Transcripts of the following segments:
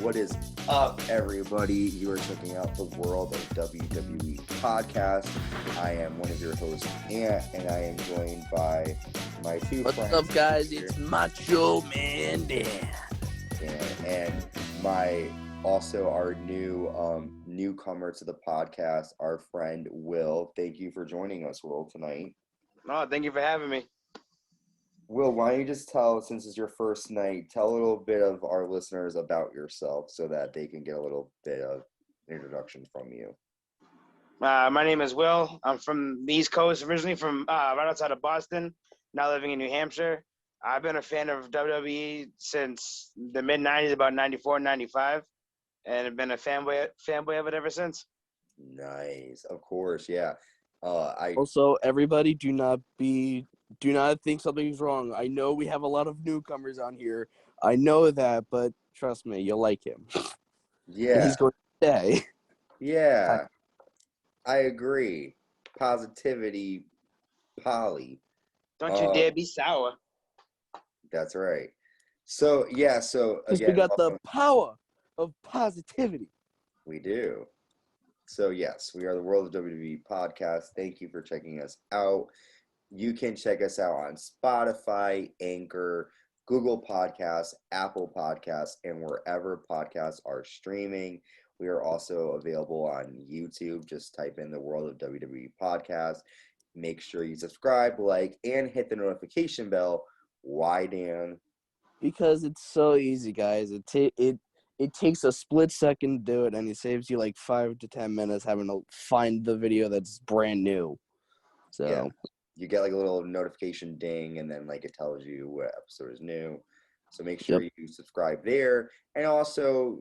What is up, everybody? You are checking out the World of WWE podcast. I am one of your hosts, Ant, and I am joined by my two friends. What's up, guys? It's Macho Man Dan. And my also our newcomer to the podcast, our friend Will. Thank you for joining us, Will, tonight. Oh, thank you for having me. Will, why don't you just since it's your first night, tell a little bit of our listeners about yourself so that they can get a little bit of introduction from you. My name is Will. I'm from the East Coast, originally from right outside of Boston, now living in New Hampshire. I've been a fan of WWE since the mid-'90s, about 94, 95, and I've been a fanboy of it ever since. Nice. Of course, yeah. Also, everybody, do not think something's wrong. I know we have a lot of newcomers on here. I know that, but trust me, you'll like him. Yeah. And he's going to stay. Yeah. I agree. Positivity, Polly. Don't you dare be sour. That's right. So, yeah, Because again, we got the power of positivity. We do. So, yes, we are the World of WWE podcast. Thank you for checking us out. You can check us out on Spotify, Anchor, Google Podcasts, Apple Podcasts, and wherever podcasts are streaming. We are also available on YouTube. Just type in the World of WWE podcast. Make sure you subscribe, like, and hit the notification bell. Why, Dan? Because it's so easy, guys. It takes a split second to do it, and it saves you like 5 to 10 minutes having to find the video that's brand new. So. Yeah. You get like a little notification ding, and then like it tells you what episode is new. So make sure you subscribe there, and also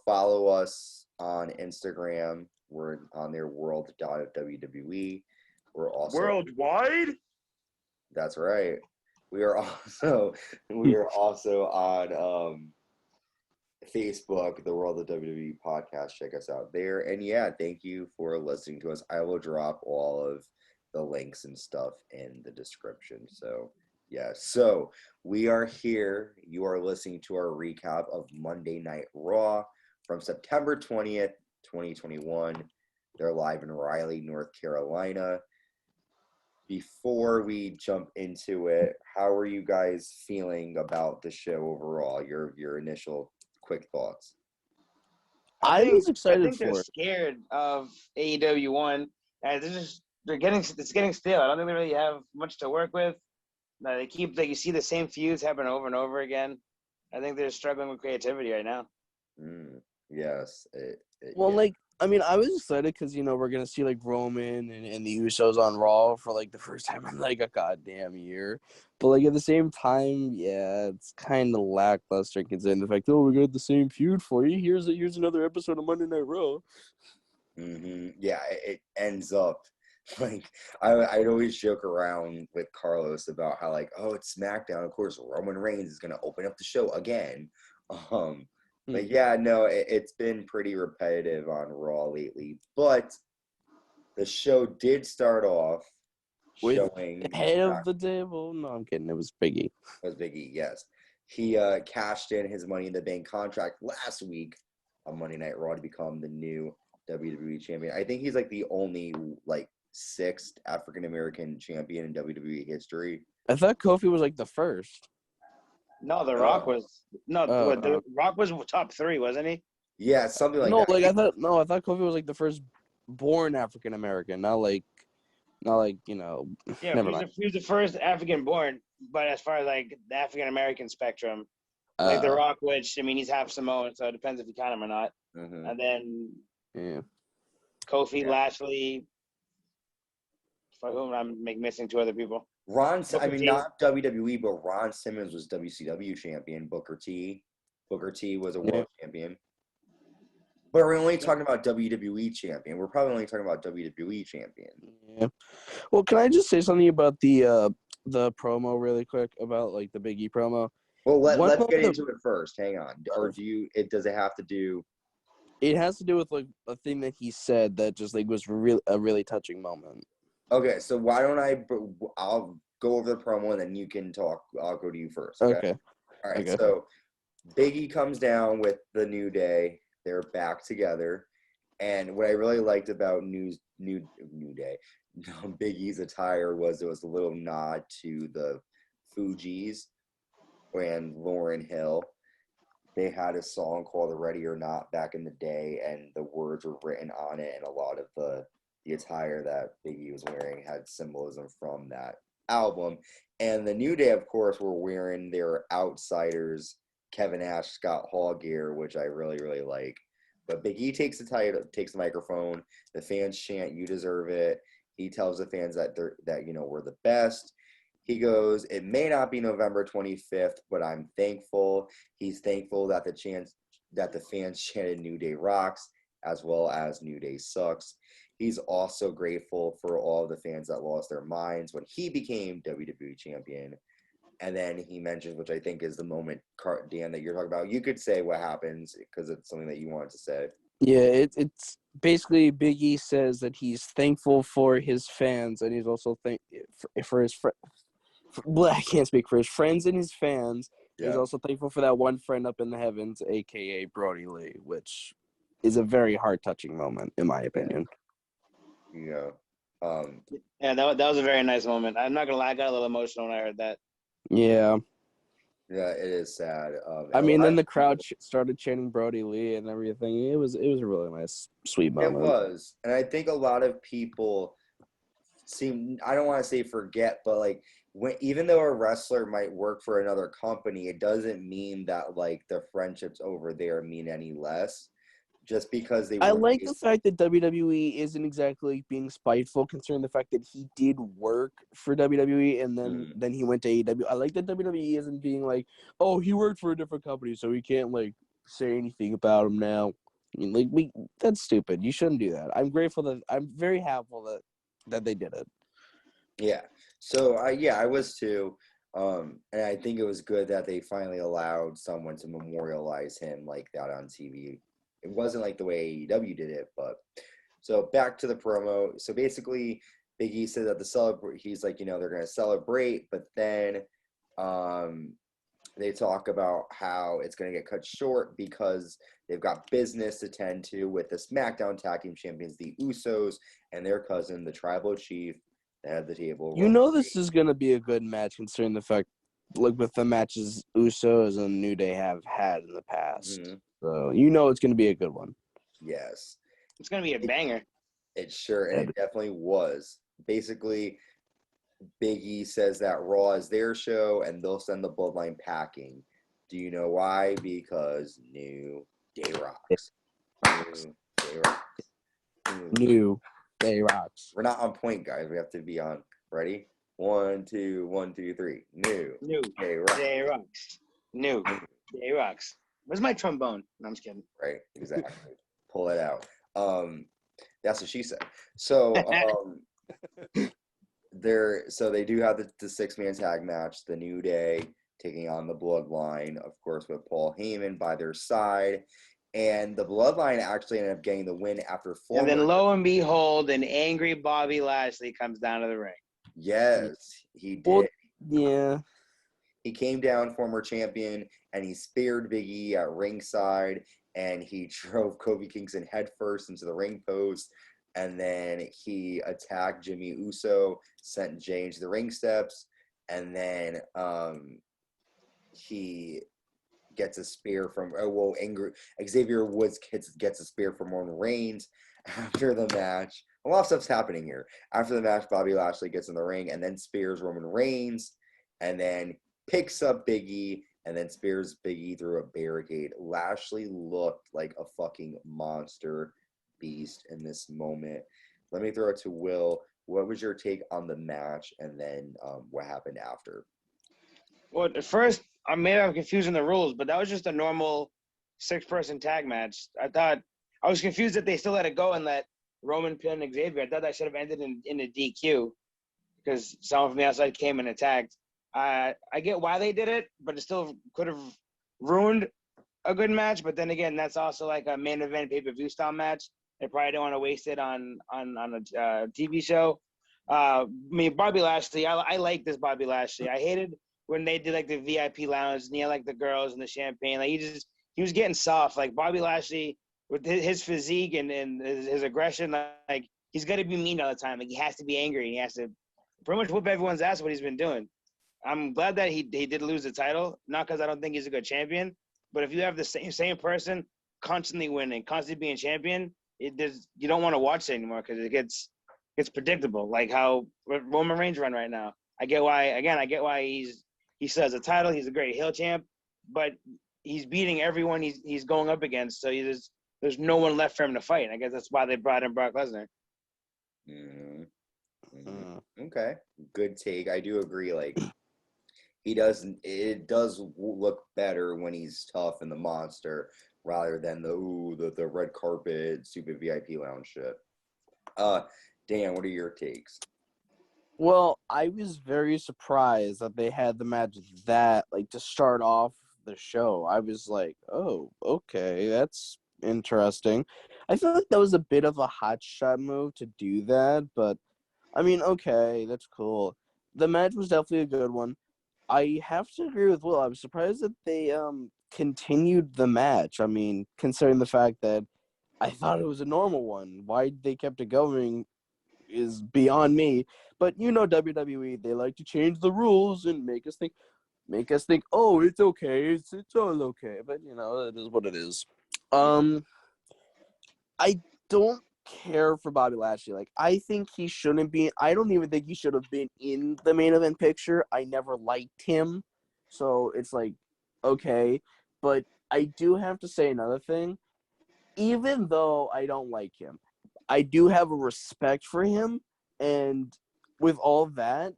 follow us on Instagram. We're on their world.wwe. We're also worldwide. That's right. We are also on Facebook, the World of WWE podcast. Check us out there, and yeah, thank you for listening to us. I will drop all of the links and stuff in the description. So yeah, so we are here. You are listening to our recap of Monday Night Raw from September 20th, 2021. They're live in Raleigh, North Carolina. Before we jump into it, how are you guys feeling about the show overall? Your initial quick thoughts. I was excited I think they're scared of AEW 1, and it's getting stale. I don't think they really have much to work with. You see the same feuds happen over and over again. I think they're struggling with creativity right now. Yes. I was excited because, we're going to see, like, Roman and the Usos on Raw for, like, the first time in, like, a goddamn year. But, like, at the same time, yeah, it's kind of lackluster considering the fact, we got the same feud for you. Here's another episode of Monday Night Raw. Yeah, it ends up, like, I'd always joke around with Carlos about how, like, it's SmackDown. Of course, Roman Reigns is going to open up the show again. But yeah, no, it's been pretty repetitive on Raw lately. But the show did start off showing head of the table. No, I'm kidding. It was Big E. It was Big E, yes. He cashed in his Money in the Bank contract last week on Monday Night Raw to become the new WWE Champion. I think he's like the only sixth African American champion in WWE history. I thought Kofi was like the first. No, The Rock was The Rock was top 3, wasn't he? Yeah, something like that. I thought Kofi was like the first born African American, not like Yeah, never mind. He was the first African born, but as far as like the African American spectrum, like The Rock, which he's half Samoan, so it depends if you count him or not. And then Kofi, Lashley, for whom I'm missing 2 other people. Not WWE, but Ron Simmons was WCW champion. Booker T was a world champion. But we're only talking about WWE champion. We're probably only talking about WWE champion. Yeah. Well, can I just say something about the promo really quick about like the Big E promo? Well, let's get into it first. Hang on. Or does it have to do? It has to do with like a thing that he said that just like was a really touching moment. Okay, so why don't I'll go over the promo and then you can talk. I'll go to you first. Okay. All right. Okay. So Big E comes down with the New Day. They're back together. And what I really liked about New Day, Big E's attire was it was a little nod to the Fugees and Lauryn Hill. They had a song called Ready or Not back in the day, and the words were written on it, and a lot of the attire that Big E was wearing had symbolism from that album. And the New Day, of course, were wearing their Outsiders Kevin Nash, Scott Hall gear, which I really, really like. But Big E takes the microphone. The fans chant, "You deserve it." He tells the fans that we're the best. He goes, "It may not be November 25th, but I'm thankful." He's thankful that the fans chanted "New Day rocks" as well as "New Day sucks." He's also grateful for all the fans that lost their minds when he became WWE Champion. And then he mentions, which I think is the moment, Dan, that you're talking about. You could say what happens because it's something that you wanted to say. Yeah, it's basically Big E says that he's thankful for his fans, and he's also for his friends. I can't speak for his friends and his fans. Yeah. He's also thankful for that one friend up in the heavens, a.k.a. Brody Lee, which is a very heart-touching moment, in my opinion. Yeah. Yeah, that was a very nice moment. I'm not going to lie, I got a little emotional when I heard that. Yeah. Yeah, it is sad. I mean, then the crowd started chanting Brody Lee and everything. It was a really nice, sweet moment. It was. And I think a lot of people I don't want to say forget, but like, even though a wrestler might work for another company, it doesn't mean that like the friendships over there mean any less. Just because they. I like the fact that WWE isn't exactly being spiteful, considering the fact that he did work for WWE and then he went to AEW. I like that WWE isn't being like, oh, he worked for a different company, so we can't like say anything about him now. I mean, like that's stupid. You shouldn't do that. I'm very happy that they did it. Yeah. So I was too. And I think it was good that they finally allowed someone to memorialize him like that on TV. It wasn't like the way AEW did it, but so back to the promo. So basically, Big E said that he's like, they're going to celebrate, but then they talk about how it's going to get cut short because they've got business to tend to with the SmackDown Tag Team Champions, the Usos, and their cousin, the Tribal Chief, at the table. This is going to be a good match considering the fact, like with the matches Usos and New Day have had in the past. Mm-hmm. So it's going to be a good one. Yes. It's going to be a banger. It definitely was. Basically, Big E says that Raw is their show and they'll send the Bloodline packing. Do you know why? Because New Day rocks. New Day rocks. New Day rocks. We're not on point, guys. We have to be on. Ready? 1, 2, 1, 2, 3. New Day rocks. Day rocks. New Day rocks. Where's my trombone? No, I'm just kidding. Right, exactly. Pull it out. That's what she said. So they do have the 6-man tag match, the New Day taking on the Bloodline, of course, with Paul Heyman by their side. And the Bloodline actually ended up getting the win after 4 And then lo and behold, an angry Bobby Lashley comes down to the ring. Yes, he did. Well, yeah. He came down, former champion, and he speared Big E at ringside, and he drove Kofi Kingston headfirst into the ring post, and then he attacked Jimmy Uso, sent Jay into the ring steps, and then he gets a spear from Xavier Woods gets a spear from Roman Reigns after the match. A lot of stuff's happening here. After the match, Bobby Lashley gets in the ring and then spears Roman Reigns, and then picks up Big E and then spears Big E through a barricade. Lashley looked like a fucking monster beast in this moment. Let me throw it to Will. What was your take on the match, and then what happened after? Well, at first, I'm confusing the rules, but that was just a normal 6-person tag match. I was confused that they still let it go and let Roman pin Xavier. I thought that should have ended in a DQ because someone from the outside came and attacked. I get why they did it, but it still could have ruined a good match. But then again, that's also like a main event pay-per-view style match. They probably don't want to waste it on a TV show. I mean, Bobby Lashley, I like this Bobby Lashley. I hated when they did like the VIP lounge and he had like the girls and the champagne. Like he was getting soft. Like Bobby Lashley with his physique and his aggression, like he's got to be mean all the time. Like he has to be angry and he has to pretty much whoop everyone's ass. What he's been doing. I'm glad that he did lose the title, not because I don't think he's a good champion, but if you have the same person constantly winning, constantly being champion, you don't want to watch it anymore because it gets predictable. Like how Roman Reigns run right now. I get why he still has a title. He's a great heel champ, but he's beating everyone he's going up against. So there's no one left for him to fight. I guess that's why they brought in Brock Lesnar. Mm-hmm. Mm-hmm. Okay, good take. I do agree. Like it does look better when he's tough and the monster rather than the red carpet stupid VIP lounge shit. Dan, what are your takes? Well, I was very surprised that they had the match to start off the show. I was like, oh, okay, that's interesting. I feel like that was a bit of a hotshot move to do that, but I mean, okay, that's cool. The match was definitely a good one. I have to agree with Will. I was surprised that they continued the match. I mean, considering the fact that I thought it was a normal one. Why they kept it going is beyond me. But WWE, they like to change the rules and make us think, oh, it's okay, it's all okay. But it is what it is. I don't care for Bobby Lashley. Like, I think he shouldn't be. I don't even think he should have been in the main event picture. I never liked him, so it's like, okay. But I do have to say another thing. Even though I don't like him, I do have a respect for him, and with all that,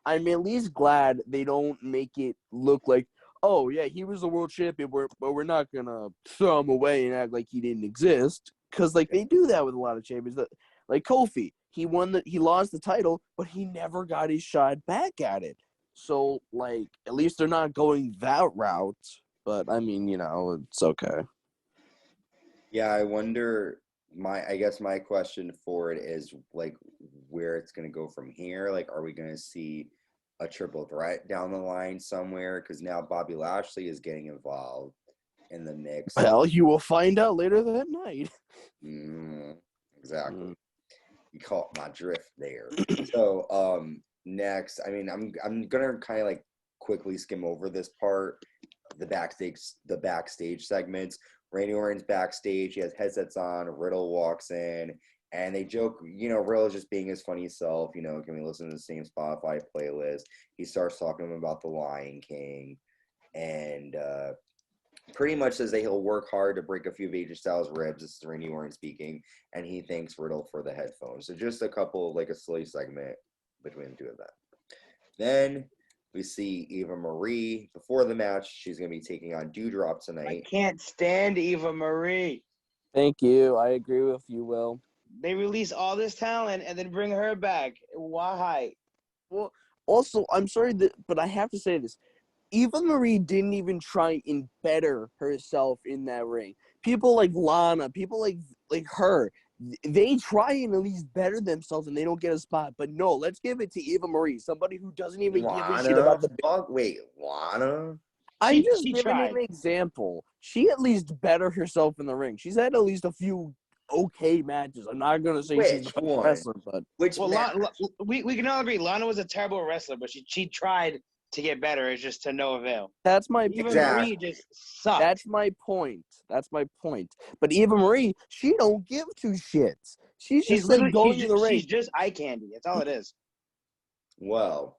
I'm at least glad they don't make it look like, oh yeah, he was the world champion, but we're not gonna throw him away and act like he didn't exist, because like they do that with a lot of champions. Like Kofi, he lost the title, but he never got his shot back at it. So like, at least they're not going that route. But I mean, it's okay. Yeah, I wonder. I guess my question for it is like where it's gonna go from here. Like, are we gonna see a triple threat down the line somewhere? Because now Bobby Lashley is getting involved in the mix. Well, you will find out later that night. Exactly. You caught my drift there. So, next, I mean, I'm gonna kind of like quickly skim over this part, the backstage segments. Randy Orton's backstage. He has headsets on. Riddle walks in, and they joke. Riddle's just being his funny self. Can we listen to the same Spotify playlist? He starts talking to him about the Lion King, and pretty much says that he'll work hard to break a few of AJ Styles' ribs. This is Randy Orton speaking, and he thanks Riddle for the headphones. So just a couple, like a silly segment between the two of them. Then we see Eva Marie. Before the match, she's going to be taking on Doudrop tonight. I can't stand Eva Marie. Thank you. I agree with you, Will. They release all this talent and then bring her back. Why? Well, also, I'm sorry, but I have to say this. Eva Marie didn't even try and better herself in that ring. People like Lana, people like her, they try and at least better themselves and they don't get a spot. But no, let's give it to Eva Marie, somebody who doesn't even give a shit about the fuck. Wait, Lana? I'm just giving an example. She at least better herself in the ring. She's had at least a few okay matches. I'm not gonna say she's the best wrestler, but we can all agree Lana was a terrible wrestler, but she tried to get better. It's just to no avail. That's my Eva Marie just sucked. That's my point. But Eva Marie, she don't give two shits. She's just like going in the ring. She's just eye candy. That's all it is. Well,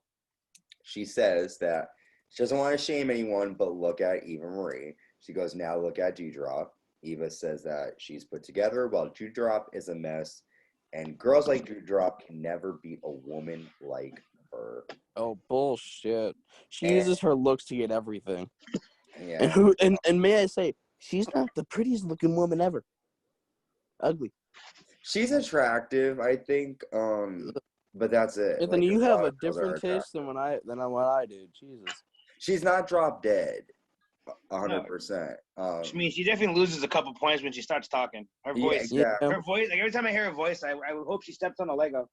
she says that she doesn't want to shame anyone, but look at Eva Marie. She goes, now look at Doudrop. Eva says that she's put together while Doudrop is a mess, and girls like Doudrop can never beat a woman like her. Oh, bullshit. She uses her looks to get everything. Yeah. And may I say, she's not the prettiest looking woman ever. Ugly. She's attractive, I think. But that's it. Anthony, you have a different taste than what I do. Jesus. She's not drop dead. 100%. I mean, she definitely loses a couple points when she starts talking. Her voice, exactly. her voice. Like every time I hear her voice, I would hope she steps on a Lego.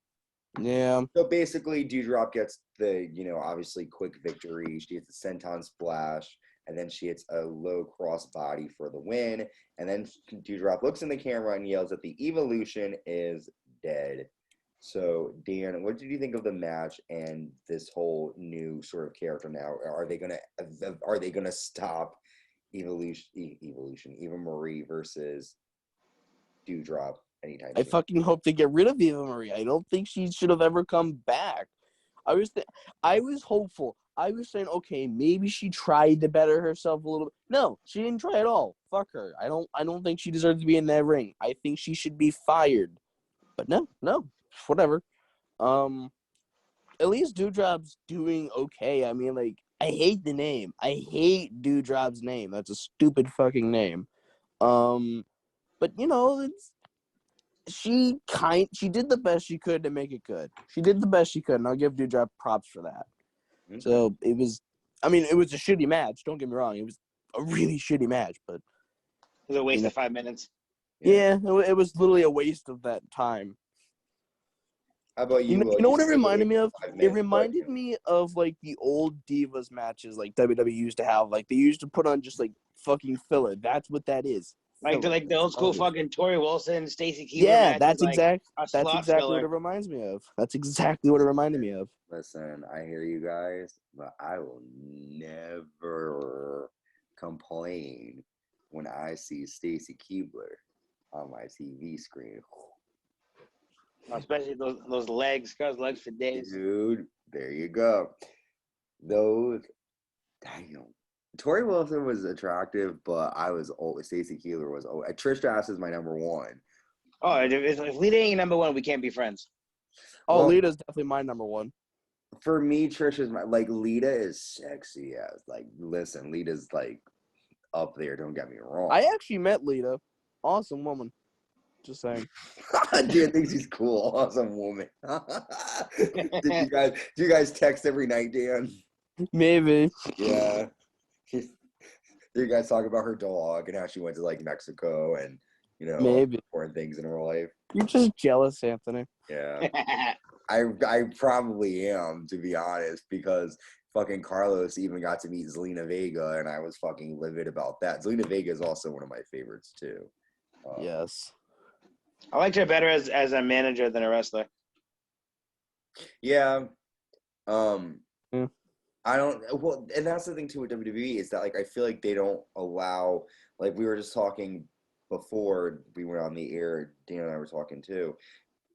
Yeah. So basically, Doudrop gets the, obviously quick victory. She gets a senton splash, and then she hits a low cross body for the win. And then Doudrop looks in the camera and yells that the Evolution is dead. So, Dan, what did you think of the match and this whole new sort of character now? Are they gonna stop Eva Marie versus Doudrop anytime I soon? fucking hope they get rid of Eva Marie. I don't think she should have ever come back. I was hopeful. I was saying, okay, maybe she tried to better herself a little bit. No, she didn't try at all. Fuck her. I don't think she deserves to be in that ring. I think she should be fired. But no, whatever. At least Doudrop's doing okay. I mean, like, I hate the name. I hate Doudrop's name. That's a stupid fucking name. But she did the best she could to make it good. She did the best she could, and I'll give Doudrop props for that. Mm-hmm. So it was a shitty match. Don't get me wrong. It was a really shitty match, but it was a waste of 5 minutes. Yeah, it was literally a waste of that time. How about you? You know what it reminded me of? It reminded me of like the old Divas matches like WWE used to have. Like they used to put on just like fucking filler. That's what that is. Like the old school fucking Tori Wilson, Stacy Keibler matches. That's exactly what it reminds me of. That's exactly what it reminded me of. Listen, I hear you guys, but I will never complain when I see Stacy Keibler on my TV screen. Especially those legs, girls' legs for days. Dude, there you go. Those, damn. Tori Wilson was attractive, but I was always Stacy Keibler was always. Trish Stratus is my number one. Oh, if Lita ain't number one, we can't be friends. Oh, Lita's definitely my number one. For me, Trish is Lita is sexy as listen, Lita's up there. Don't get me wrong. I actually met Lita, awesome woman. Just saying. Dude, I think she's cool. Awesome woman. Do you guys text every night, Dan? Maybe. Yeah. You guys talk about her dog and how she went to Mexico and maybe important things in her life. You're just jealous, Anthony. Yeah. I probably am, to be honest, because fucking Carlos even got to meet Zelina Vega and I was fucking livid about that. Zelina Vega is also one of my favorites too. Yes. I liked her better as a manager than a wrestler. Yeah. I don't. Well, and that's the thing too with WWE is that I feel like they don't allow. We were just talking before we went on the air. Dan and I were talking too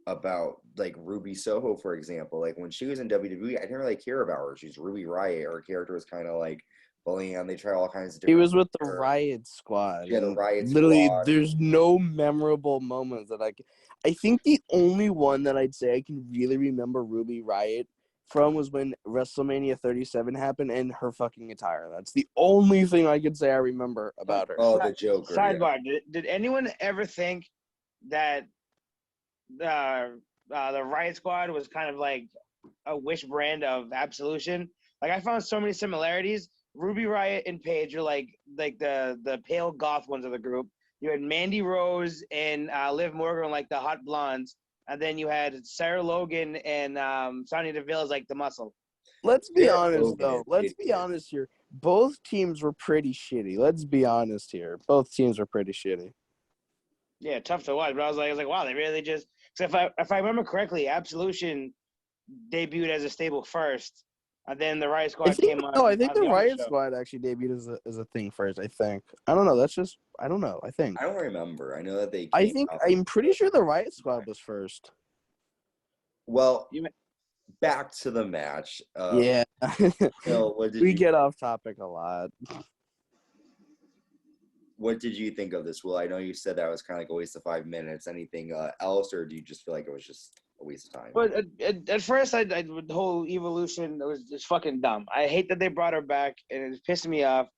about Ruby Soho, for example. When she was in WWE, I didn't really care about her. She's Ruby Riott. Her character was kind of bullying on. They try all kinds of different. He was with the Riot Squad. Yeah, the Riot Squad. Literally, there's no memorable moments that I think the only one that I'd say I can really remember Ruby Riott from was when WrestleMania 37 happened and her fucking attire. That's the only thing I could say I remember about her. Oh, the Joker. Sidebar: yeah. Did anyone ever think that the Riot Squad was kind of like a Wish brand of Absolution? I found so many similarities. Ruby Riott and Paige are like the pale goth ones of the group. You had Mandy Rose and Liv Morgan the hot blondes, and then you had Sarah Logan and Sonya Deville as the muscle. Let's be honest though. Let's be honest here. Both teams were pretty shitty. Let's be honest here. Both teams were pretty shitty. Yeah, tough to watch. But I was like, wow, they really just. Because if I remember correctly, Absolution debuted as a stable first. And then the Riot Squad came on. No, I think the Riot Squad actually debuted as a thing first. I think. I don't know. That's just. I don't know. I think. I don't remember. I know that they. I'm pretty sure the Riot Squad was first. Well, back to the match. Yeah. We get off topic a lot. What did you think of this, Will? I know you said that was kind of a waste of 5 minutes. Anything else, or do you just feel like it was just a waste of time? But at first, the whole Evolution was just fucking dumb. I hate that they brought her back, and it was pissing me off.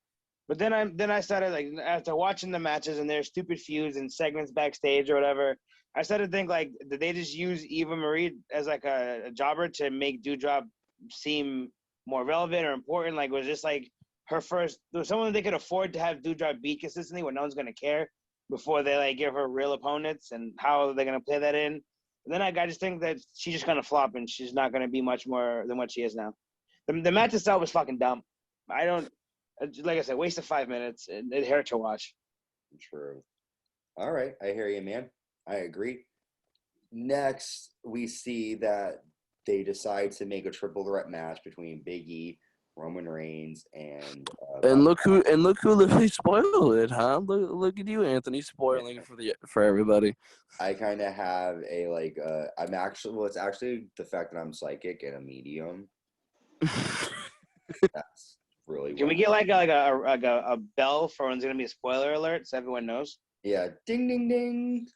But then I started after watching the matches and their stupid feuds and segments backstage or whatever. I started to think did they just use Eva Marie as a jobber to make Doudrop seem more relevant or important? Was this her first? There was someone they could afford to have Doudrop beat consistently where no one's gonna care before they give her real opponents, and how are they gonna play that in? then I just think that she's just gonna flop and she's not gonna be much more than what she is now. The match itself was fucking dumb. I don't, like I said, waste of 5 minutes. It hurt to watch. True. All right, I hear you, man. I agree. Next, we see that they decide to make a triple threat match between Big E, Roman Reigns, and look who literally spoiled it, huh? Look at you, Anthony, spoiling for everybody. I kind of have a I'm actually it's actually the fact that I'm psychic and a medium. That's really. Can we get like a bell for when's gonna be a spoiler alert so everyone knows? Yeah, ding ding ding.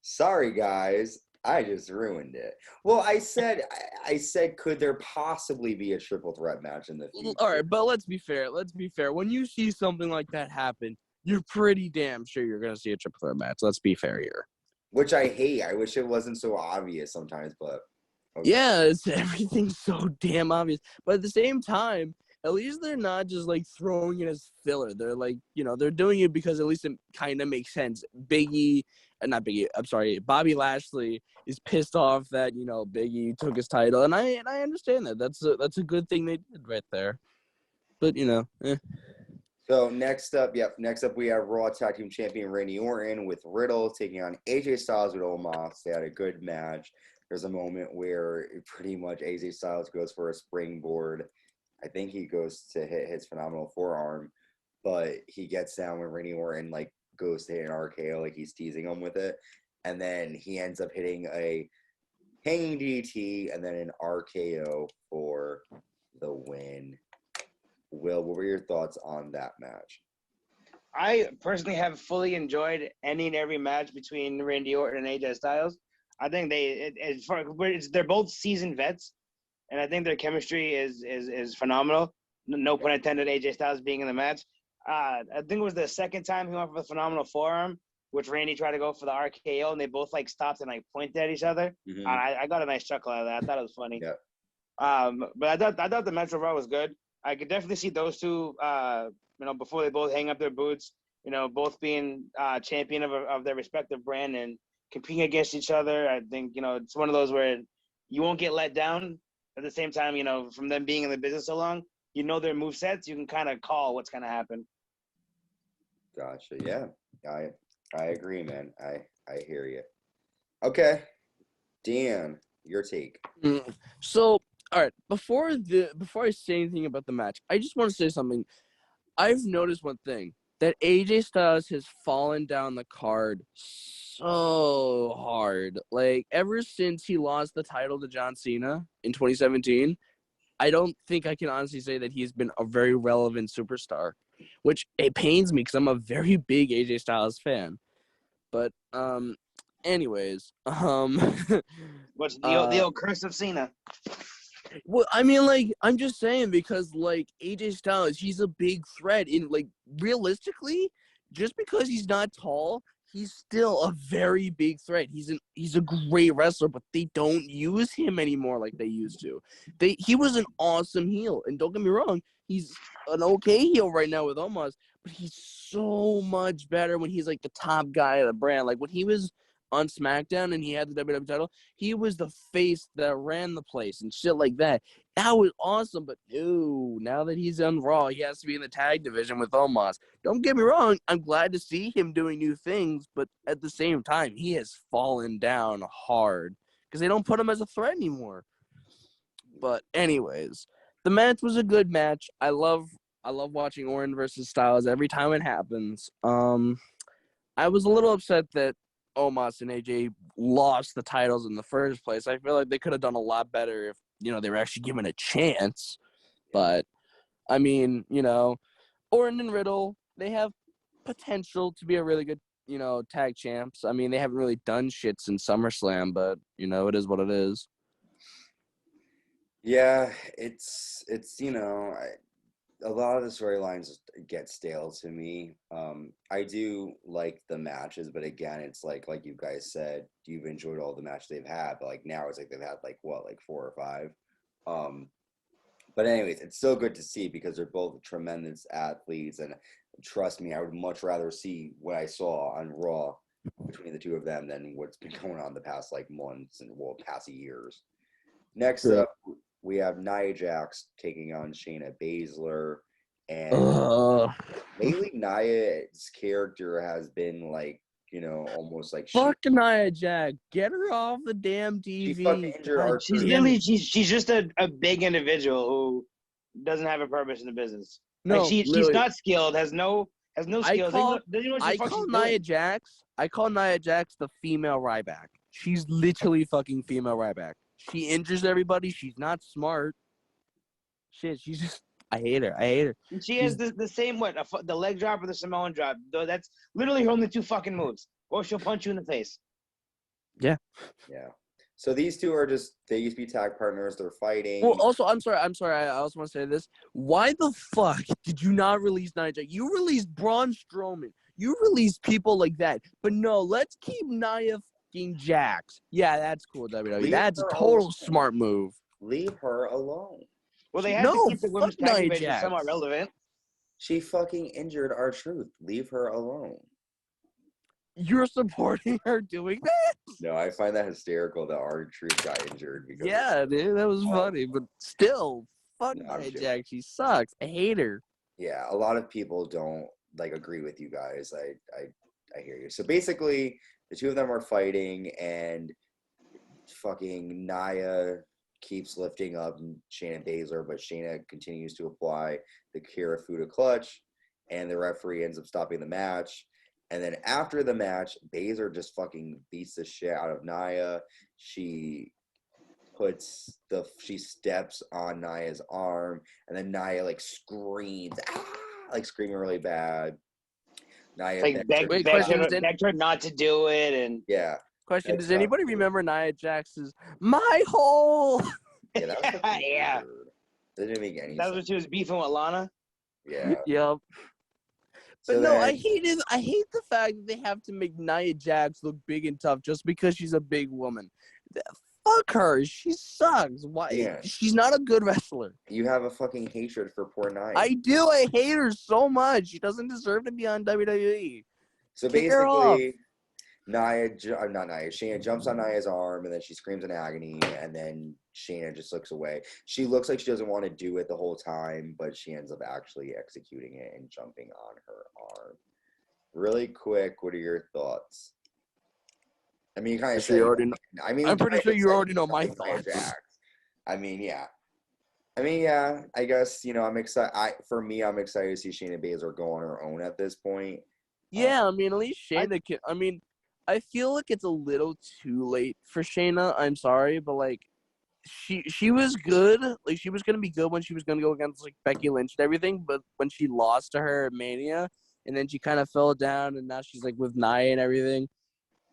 Sorry guys, I just ruined it. Well, I said, could there possibly be a triple threat match in the future? All right, but let's be fair. When you see something like that happen, you're pretty damn sure you're gonna see a triple threat match. Let's be fair here. Which I hate. I wish it wasn't so obvious sometimes, but okay. Yeah, everything's so damn obvious. But at the same time, at least they're not just like throwing it as filler. They're like, they're doing it because at least it kind of makes sense. Bobby Lashley is pissed off that, Big E took his title. And I understand that. That's a good thing they did right there. But, So next up we have Raw Tag Team Champion Randy Orton with Riddle taking on AJ Styles with Omos. They had a good match. There's a moment where pretty much AJ Styles goes for a springboard. I think he goes to hit his phenomenal forearm, but he gets down when Randy Orton goes to hit an RKO, he's teasing him with it, and then he ends up hitting a hanging DDT and then an RKO for the win. Will, what were your thoughts on that match? I personally have fully enjoyed any and every match between Randy Orton and AJ Styles. I think they're both seasoned vets. And I think their chemistry is phenomenal. No pun intended, AJ Styles being in the match. I think it was the second time he went for the phenomenal forearm, which Randy tried to go for the RKO, and they both stopped and pointed at each other. Mm-hmm. I got a nice chuckle out of that. I thought it was funny. Yeah. But I thought the match overall was good. I could definitely see those two, before they both hang up their boots, both being champion of their respective brand and competing against each other. I think, it's one of those where you won't get let down. At the same time, from them being in the business so long, their movesets, you can kind of call what's going to happen. Gotcha. Yeah, I agree, man. I hear you. Okay, Dan, your take. So, all right, before I say anything about the match, I just want to say something. I've noticed one thing, that AJ Styles has fallen down the card so hard. Ever since he lost the title to John Cena in 2017, I don't think I can honestly say that he's been a very relevant superstar, which it pains me because I'm a very big AJ Styles fan. But anyways, what's the old curse of Cena? Well, I mean, I'm just saying because AJ Styles, he's a big threat in realistically, just because he's not tall, he's still a very big threat. He's a great wrestler, but they don't use him anymore like they used to. He was an awesome heel, and don't get me wrong, he's an okay heel right now with Omos, but he's so much better when he's the top guy of the brand. When he was on SmackDown and he had the WWE title, he was the face that ran the place and shit like that. That was awesome, but no, now that he's on Raw, he has to be in the tag division with Omos. Don't get me wrong, I'm glad to see him doing new things, but at the same time, he has fallen down hard because they don't put him as a threat anymore. But anyways, the match was a good match. I love watching Orton versus Styles every time it happens. I was a little upset that Omos and AJ lost the titles in the first place. I feel like they could have done a lot better if, they were actually given a chance. But, I mean, Orton and Riddle, they have potential to be a really good, tag champs. I mean, they haven't really done shit since SummerSlam, but, it is what it is. Yeah, it's a lot of the storylines get stale to me. I do like the matches, but again, it's like you guys said, you've enjoyed all the matches they've had, but now it's they've had 4 or 5. But anyways, it's still good to see because they're both tremendous athletes, and trust me, I would much rather see what I saw on Raw between the two of them than what's been going on the past like months and past years. Next True. up, we have Nia Jax taking on Shayna Baszler, and lately Nia's character has been like, almost like fuck Nia Jax, get her off the damn TV. She fucking injured our she's really she's just a big individual who doesn't have a purpose in the business. No, like she's not skilled, has no skills. I call Nia Jax the female Ryback. She's literally fucking female Ryback. She injures everybody. She's not smart. Shit, she's just. I hate her. And she has the same the leg drop or the Samoan drop. Though that's literally her only two fucking moves. Or she'll punch you in the face. Yeah. Yeah. So these two are they used to be tag partners. They're fighting. Well, also, I'm sorry. I also want to say this. Why the fuck did you not release Nia Jax? You released Braun Strowman. You released people like that. But no, let's keep Nia fucking Jax. Yeah, that's cool, WWE. That's a total smart move. Leave her alone. Well, they have to keep the women's tag division somewhat relevant. She fucking injured R-Truth. Leave her alone. You're supporting her doing that? No, I find that hysterical that R-Truth got injured. Because dude, that was funny. But still, fuck Nia Jax. She sucks. I hate her. Yeah, a lot of people don't agree with you guys. I hear you. So basically, the two of them are fighting, and fucking Nia keeps lifting up Shayna Baszler, but Shayna continues to apply the Kirifuda clutch, and the referee ends up stopping the match. And then after the match, Baszler just fucking beats the shit out of Nia. She steps on Nia's arm, and then Nia screams, screaming really bad. Nia begged her not to do it, and yeah. Question: does anybody remember Nia Jax's "My Hole"? Yeah, that was yeah. That didn't make any sense. That was when she was beefing with Lana. Yeah. Yep. But so I hate the fact that they have to make Nia Jax look big and tough just because she's a big woman. Fuck her. She sucks. Why? Yeah. She's not a good wrestler. You have a fucking hatred for poor Nia. I do. I hate her so much. She doesn't deserve to be on WWE. So basically, Shayna jumps on Nia's arm, and then she screams in agony, and then Shayna just looks away. She looks like she doesn't want to do it the whole time, but she ends up actually executing it and jumping on her arm. Really quick, what are your thoughts? I mean, you kind of said. I'm pretty sure you already know my thoughts. I mean, yeah. I guess, I'm excited. I'm excited to see Shayna Baszler go on her own at this point. Yeah, at least Shayna can. I feel like it's a little too late for Shayna. I'm sorry, but she was good. She was gonna be good when she was gonna go against Becky Lynch and everything. But when she lost to her at Mania, and then she kind of fell down, and now she's with Nia and everything.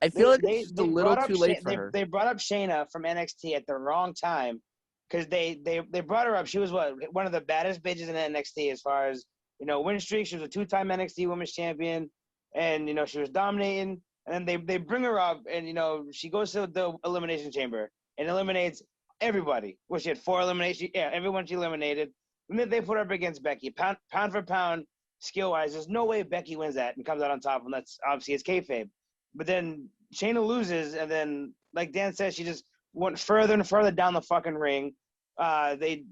I feel it's just a little too late for her. They brought up Shayna from NXT at the wrong time because they brought her up. She was one of the baddest bitches in NXT as far as win streak. She was a 2-time NXT Women's Champion, and she was dominating. And then they bring her up, and she goes to the Elimination Chamber and eliminates everybody. Well, she had 4 eliminations. Yeah, everyone she eliminated. And then they put her up against Becky. Pound for pound, skill-wise, there's no way Becky wins that and comes out on top. And that's obviously it's kayfabe. But then Shayna loses, and then like Dan said, she just went further and further down the fucking ring. They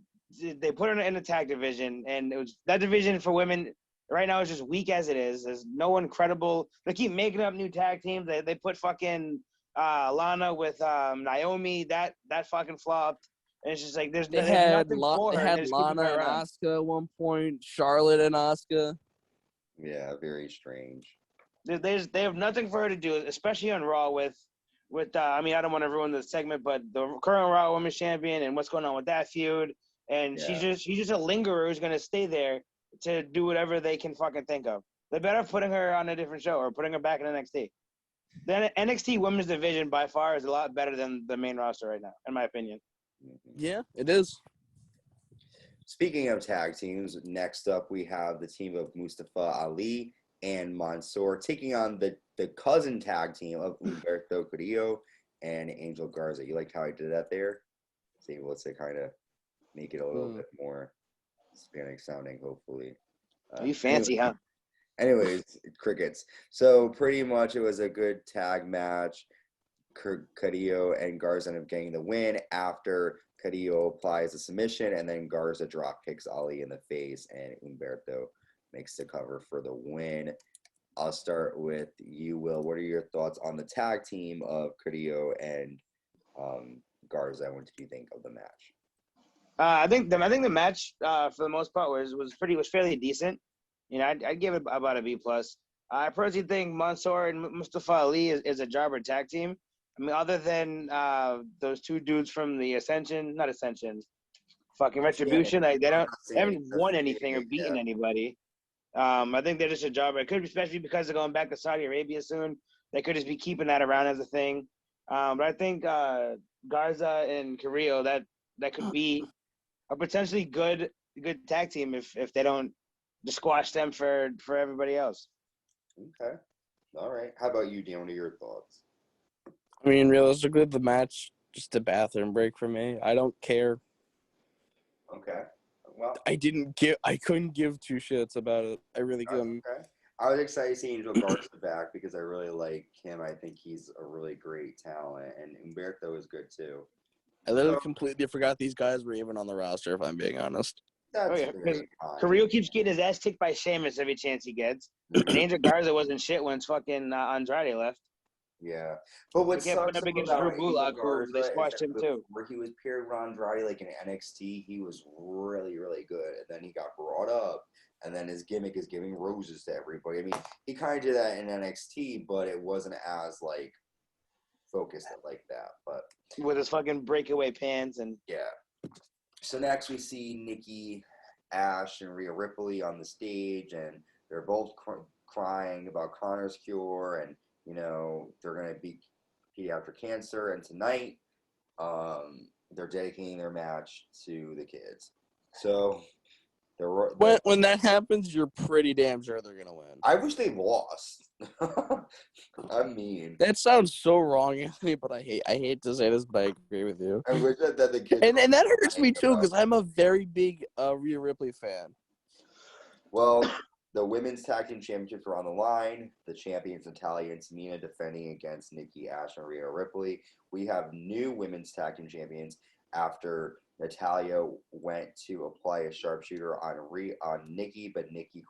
put her in the tag division, and it was that division for women. Right now, it's just weak as it is. There's no one credible. They keep making up new tag teams. They put fucking Lana with Naomi. That fucking flopped. And it's just there's nothing for her. They had Lana and Asuka at one point. Charlotte and Asuka. Yeah, very strange. They have nothing for her to do, especially on Raw with I don't want to ruin the segment, but the current Raw Women's Champion and what's going on with that feud. And she's just a lingerer who's gonna stay there to do whatever they can fucking think of. They better putting her on a different show or putting her back in NXT. The NXT women's division by far is a lot better than the main roster right now, in my opinion. Yeah, it is. Speaking of tag teams, next up we have the team of Mustafa Ali and Mansoor taking on the cousin tag team of Humberto Carrillo and Angel Garza. You liked how I did that there? See, let's kind of make it a little bit more Hispanic sounding, hopefully. You fancy, huh? Anyways, crickets. So pretty much it was a good tag match. Carrillo and Garza end up getting the win after Carrillo applies a submission, and then Garza drop kicks Ali in the face, and Humberto makes the cover for the win. I'll start with you, Will. What are your thoughts on the tag team of Carrillo and Garza? What did you think of the match? I think the match for the most part was fairly decent. You know, I'd give it about a B plus. I personally think Mansoor and Mustafa Ali is a jobber tag team. I mean, other than those two dudes from the fucking Retribution, like they haven't won anything or beaten anybody. I think they're just a jobber. It could be, especially because they're going back to Saudi Arabia soon. They could just be keeping that around as a thing. But I think Garza and Carrillo, that could be a potentially good tag team if they don't just squash them for everybody else. Okay. All right. How about you, Dan? What are your thoughts? I mean, realistically, the match, just a bathroom break for me. I don't care. Okay. Well, I couldn't give two shits about it. I really couldn't. Okay. I was excited seeing Joe Garza back because I really like him. I think he's a really great talent, and Humberto is good too. I literally completely forgot these guys were even on the roster, if I'm being honest. Because Carrillo keeps getting his ass kicked by Sheamus every chance he gets. And Angel Garza wasn't shit when fucking Andrade left. Yeah. But what sucks up against about Drew Gulak, who they squashed him too. Where he was paired with Andrade like in NXT, he was really, really good. And then he got brought up. And then his gimmick is giving roses to everybody. I mean, he kind of did that in NXT, but it wasn't as, like, focused like that. But with his fucking breakaway pants and... Yeah. So next we see Nikki, A.S.H, and Rhea Ripley on the stage. And they're both crying about Connor's cure. And, you know, they're going to beat pediatric cancer. And tonight, they're dedicating their match to the kids. So... When that happens, you're pretty damn sure they're gonna win. I wish they lost. I mean, that sounds so wrong, Anthony. But I hate to say this, but I agree with you. I wish that the kids and that hurts me too because I'm a very big Rhea Ripley fan. Well, the women's tag team championships are on the line. The champions Natalya and Tamina defending against Nikki, A.S.H, and Rhea Ripley. We have new women's tag team champions after Natalya went to apply a sharpshooter on Nikki, but Nikki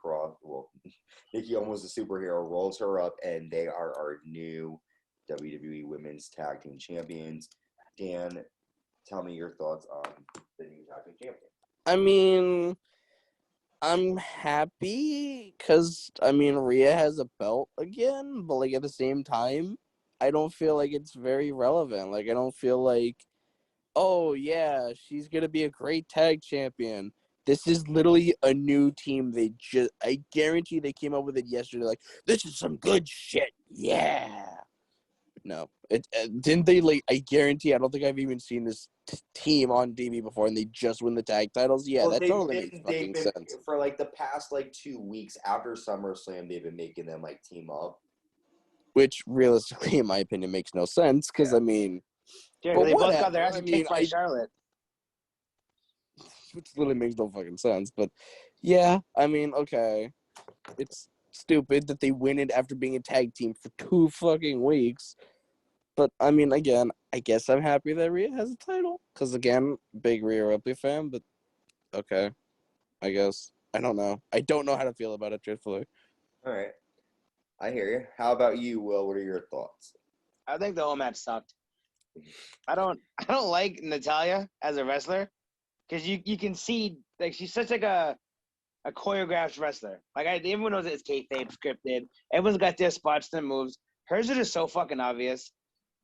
almost a superhero, rolls her up, and they are our new WWE Women's Tag Team Champions. Dan, tell me your thoughts on the new tag team champion. I mean, I'm happy because, I mean, Rhea has a belt again, but, like, at the same time, I don't feel like it's very relevant. Like, I don't feel like, oh, yeah, she's going to be a great tag champion. This is literally a new team. I guarantee they came up with it yesterday. Like, this is some good shit. Yeah. No. Didn't they, like, I guarantee, I don't think I've even seen this team on TV before, and they just win the tag titles. Yeah, that totally makes fucking sense. For, like, the past, like, 2 weeks after SummerSlam, they've been making them, like, team up. Which, realistically, in my opinion, makes no sense, because, I mean... Yeah, they both got their ass kicked by Charlotte. Which literally makes no fucking sense. But, yeah, I mean, okay. It's stupid that they win it after being a tag team for 2 fucking weeks. But, I mean, again, I guess I'm happy that Rhea has a title. Because, again, big Rhea Ripley fan, but okay. I guess. I don't know. I don't know how to feel about it, truthfully. All right. I hear you. How about you, Will? What are your thoughts? I think the whole match sucked. I don't like Natalya as a wrestler because you can see like she's such like a choreographed wrestler. Like everyone knows it's kayfabe scripted. Everyone's got their spots, their moves. Hers are just so fucking obvious.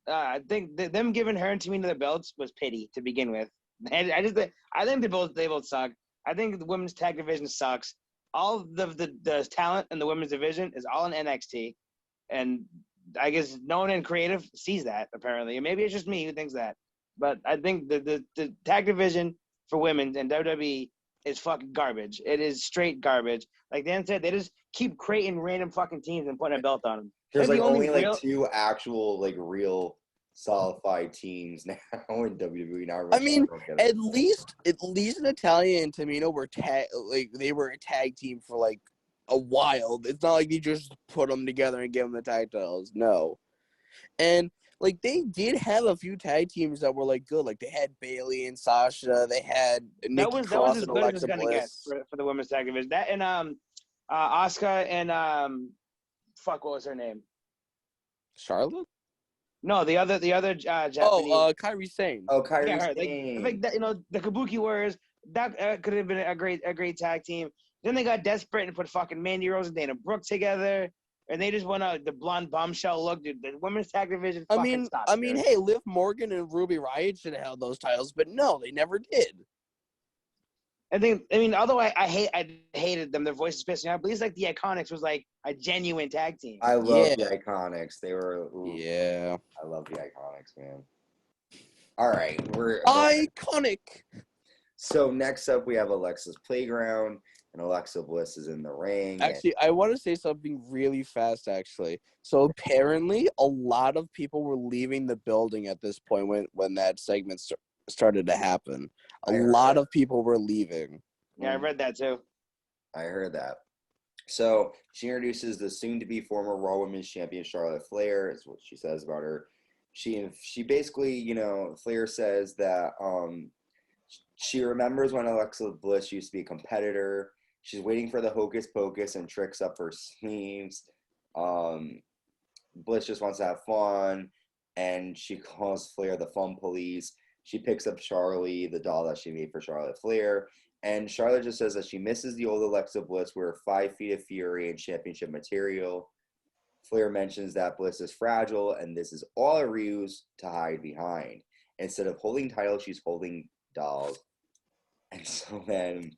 I think them giving her and Tamina the belts was pity to begin with. And I think they both suck. I think the women's tag division sucks. All the talent in the women's division is all in NXT, and I guess no one in creative sees that, apparently. And maybe it's just me who thinks that. But I think the tag division for women and WWE is fucking garbage. It is straight garbage. Like Dan said, they just keep creating random fucking teams and putting a belt on them. There's like only like 2 actual like real solidified teams now in WWE. Now I mean, at least Natalya and Tamina were they were a tag team for like a while. It's not like you just put them together and give them the tag titles. No. And like they did have a few tag teams that were like good. Like they had Bayley and Sasha. They had Nikki Cross as and good as Alexa it's gonna get Bliss for the women's tag division. That and Asuka and what was her name? Charlotte? No, the other Japanese. Kairi Sane. Oh, Kairi Sane. Like that, the Kabuki Warriors. That could have been a great tag team. Then they got desperate and put fucking Mandy Rose and Dana Brooke together, and they just went out the blonde bombshell look, dude. The women's tag division. I mean, hey, Liv Morgan and Ruby Riott should have held those titles, but no, they never did. Although I hated them, their voices pissed me off. But at least like the Iconics was like a genuine tag team. I love the Iconics. They were yeah. I love the Iconics, man. All right, we're iconic. So next up, we have Alexa's Playground, and Alexa Bliss is in the ring. Actually, I want to say something really fast. Actually, so apparently, a lot of people were leaving the building at this point when that segment started to happen. A lot of people were leaving. Yeah, I read that too. I heard that. So she introduces the soon-to-be former Raw Women's Champion Charlotte Flair. Is what she says about her. She basically, Flair says that she remembers when Alexa Bliss used to be a competitor. She's waiting for the hocus pocus and tricks up her sleeves. Bliss just wants to have fun, and she calls Flair the fun police. She picks up Charlie, the doll that she made for Charlotte Flair, and Charlotte just says that she misses the old Alexa Bliss with her 5 feet of fury and championship material. Flair mentions that Bliss is fragile, and this is all a ruse to hide behind. Instead of holding titles, she's holding dolls. And so then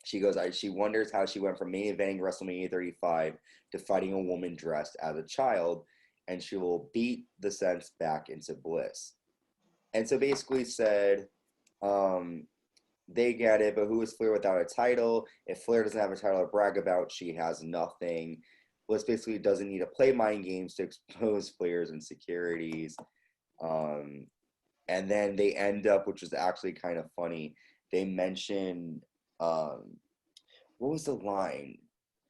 she goes, she wonders how she went from main eventing WrestleMania 35 to fighting a woman dressed as a child, and she will beat the sense back into Bliss. And so basically said, they get it, but who is Flair without a title? If Flair doesn't have a title to brag about, she has nothing. Bliss basically doesn't need to play mind games to expose Flair's insecurities. And then they end up, which is actually kind of funny, they mention, what was the line?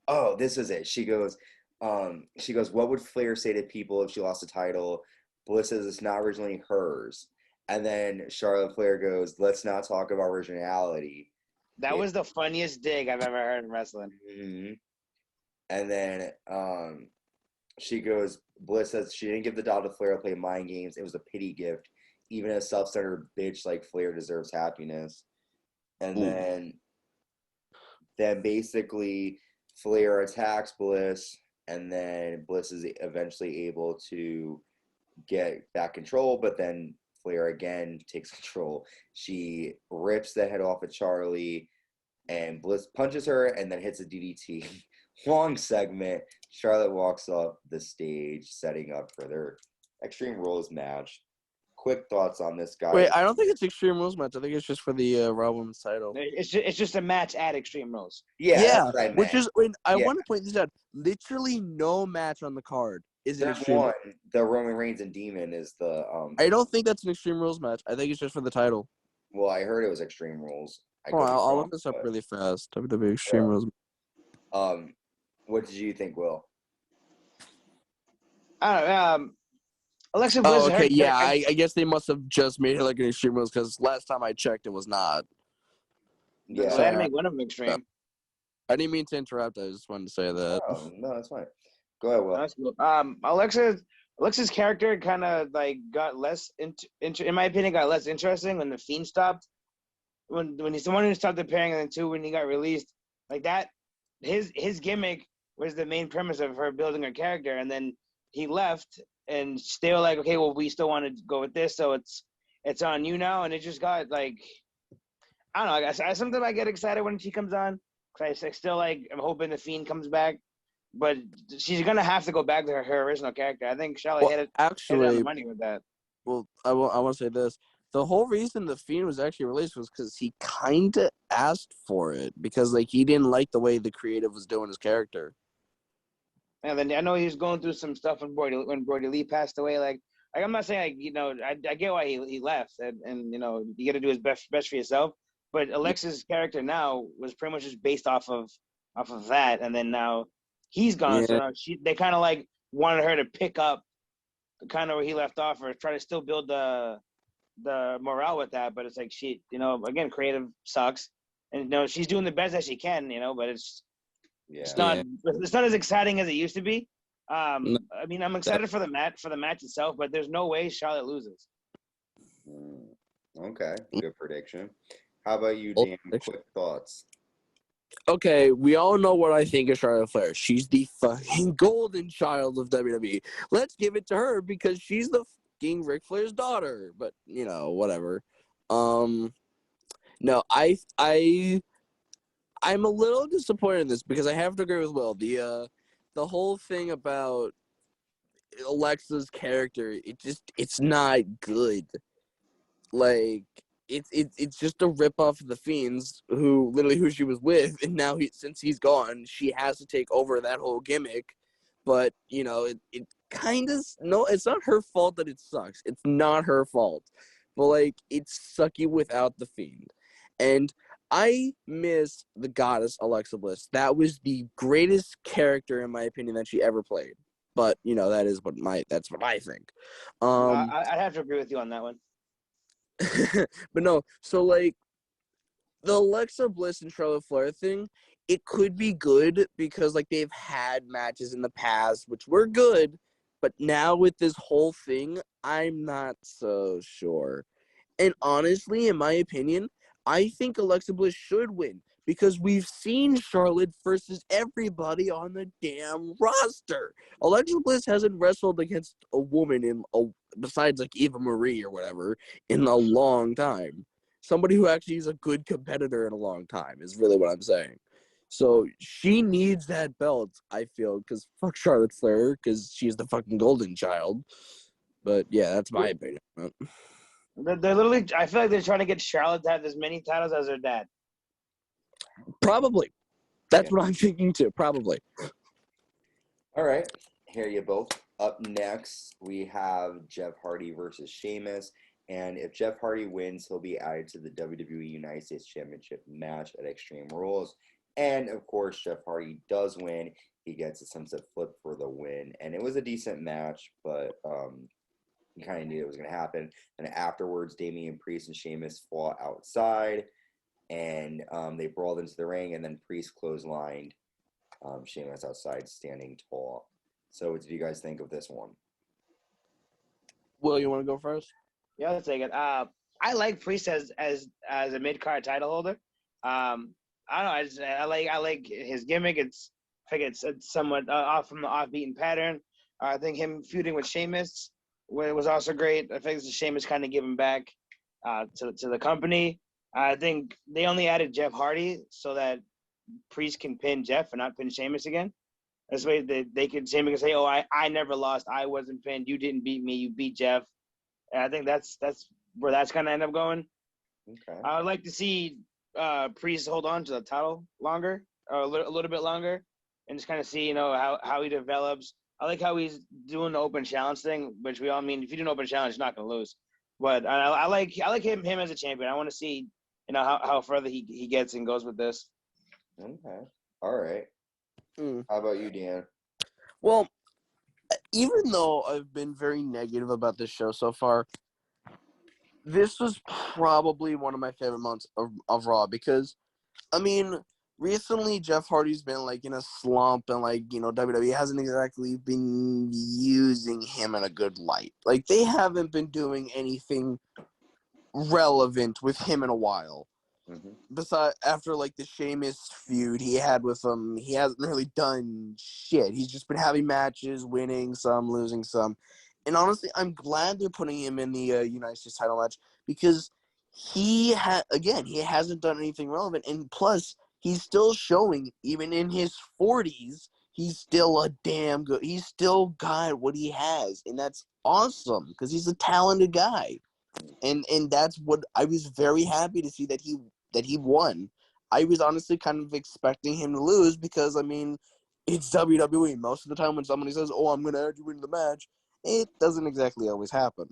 Oh, this is it. She goes, what would Flair say to people if she lost a title? Bliss says it's not originally hers. And then Charlotte Flair goes, let's not talk about originality. That was the funniest dig I've ever heard in wrestling. Mm-hmm. And then she goes, Bliss says she didn't give the doll to Flair to play mind games. It was a pity gift. Even a self-centered bitch like Flair deserves happiness. And then basically Flair attacks Bliss, and then Bliss is eventually able to get back control, but then Flair again takes control. She rips the head off of Charlie, and Bliss punches her and then hits a DDT. Long segment. Charlotte walks off the stage, setting up for their Extreme Rules match. Quick thoughts on this, guy. Wait, I don't think it's Extreme Rules match. I think it's just for the Raw Women's title. It's just a match at Extreme Rules. Yeah, which is I want to point this out. Literally no match on the card is an Extreme Rules. The Roman Reigns and Demon is the. I don't think that's an Extreme Rules match. I think it's just for the title. Well, I heard it was Extreme Rules. I'll look this up really fast. WWE Extreme Rules. What did you think, Will? I don't know. Alexa Bliss. Oh, okay, yeah. I guess they must have just made it like an Extreme Rules because last time I checked, it was not. Yeah, so I had to make one of them extreme. I didn't mean to interrupt. I just wanted to say that. Oh, no, that's fine. Go ahead, Will. That's cool. Alexa's character kind of like got less in my opinion, got less interesting when the Fiend stopped. When he's the one who stopped appearing, and then 2 when he got released, like that. His gimmick was the main premise of her building her character, and then he left. And they were like, okay, well, we still want to go with this, so it's on you now. And it just got like, I don't know. Sometimes I get excited when she comes on. Cause I still like, I'm hoping the Fiend comes back, but she's gonna have to go back to her original character. I think Charlotte hit on the money with that. Well, I want to say this. The whole reason the Fiend was actually released was because he kind of asked for it because like he didn't like the way the creative was doing his character. And then I know he was going through some stuff when Brody Lee passed away. Like I'm not saying I get why he left, and you got to do his best for yourself. But Alexa's character now was pretty much just based off of off of that, and then now he's gone. Yeah. So now they kind of like wanted her to pick up kind of where he left off, or try to still build the morale with that. But it's like again, creative sucks, and she's doing the best that she can, but it's not as exciting as it used to be. I mean, I'm excited for the match itself, but there's no way Charlotte loses. Okay, good prediction. How about you, Dan? Quick thoughts. Okay, we all know what I think of Charlotte Flair. She's the fucking golden child of WWE. Let's give it to her because she's the fucking Ric Flair's daughter. But whatever. No, I'm a little disappointed in this because I have to agree with Will. The whole thing about Alexa's character, it's not good. Like it's just a rip off of the Fiends, who she was with, and now since he's gone, she has to take over that whole gimmick. But it kind of it's not her fault that it sucks. It's not her fault, but like it's sucky without the Fiend, and I miss the goddess Alexa Bliss. That was the greatest character in my opinion that she ever played. But that's what I think. I'd have to agree with you on that one. But no, so like the Alexa Bliss and Charlotte Flair thing, it could be good because like they've had matches in the past which were good, but now with this whole thing, I'm not so sure. And honestly, in my opinion, I think Alexa Bliss should win because we've seen Charlotte versus everybody on the damn roster. Alexa Bliss hasn't wrestled against a woman besides like Eva Marie or whatever in a long time. Somebody who actually is a good competitor in a long time is really what I'm saying. So she needs that belt, I feel, because fuck Charlotte Flair, because she's the fucking golden child. But yeah, that's my opinion. They're literally, I feel like they're trying to get Charlotte to have as many titles as her dad. Probably. That's what I'm thinking too. Probably. All right. Here you both. Up next, we have Jeff Hardy versus Sheamus. And if Jeff Hardy wins, he'll be added to the WWE United States Championship match at Extreme Rules. And of course, Jeff Hardy does win. He gets a sunset flip for the win. And it was a decent match, but you kind of knew it was going to happen. And afterwards, Damian Priest and Sheamus fought outside. And they brawled into the ring. And then Priest clotheslined Sheamus outside, standing tall. So what did you guys think of this one? Will, you want to go first? Yeah, let's take it. I like Priest as a mid-card title holder. I don't know. I like his gimmick. I think it's somewhat off from the off-beaten pattern. I think him feuding with Sheamus was also great. I think Sheamus kind of giving back to the company. I think they only added Jeff Hardy so that Priest can pin Jeff and not pin Sheamus again. This way Sheamus can say, "Oh, I never lost. I wasn't pinned. You didn't beat me. You beat Jeff." And I think that's where that's going to end up going. Okay. I would like to see Priest hold on to the title longer, or a little bit longer, and just kind of see, how he develops. I like how he's doing the open challenge thing, which we all mean if you do an open challenge, you're not going to lose. But I like him as a champion. I want to see, how further he gets and goes with this. Okay. All right. How about you, Dan? Well, even though I've been very negative about this show so far, this was probably one of my favorite months of Raw because, I mean, recently Jeff Hardy's been like in a slump and like, WWE hasn't exactly been using him in a good light. Like they haven't been doing anything relevant with him in a while. Mm-hmm. Besides, after like the Sheamus feud he had with him, he hasn't really done shit. He's just been having matches, winning some, losing some. And honestly, I'm glad they're putting him in the United States title match because he hasn't done anything relevant. And plus, he's still showing, even in his 40s, he's still a damn good. He's still got what he has, and that's awesome because he's a talented guy. And that's what I was very happy to see that he won. I was honestly kind of expecting him to lose because, I mean, it's WWE. Most of the time when somebody says, "Oh, I'm going to add you into the match," it doesn't exactly always happen.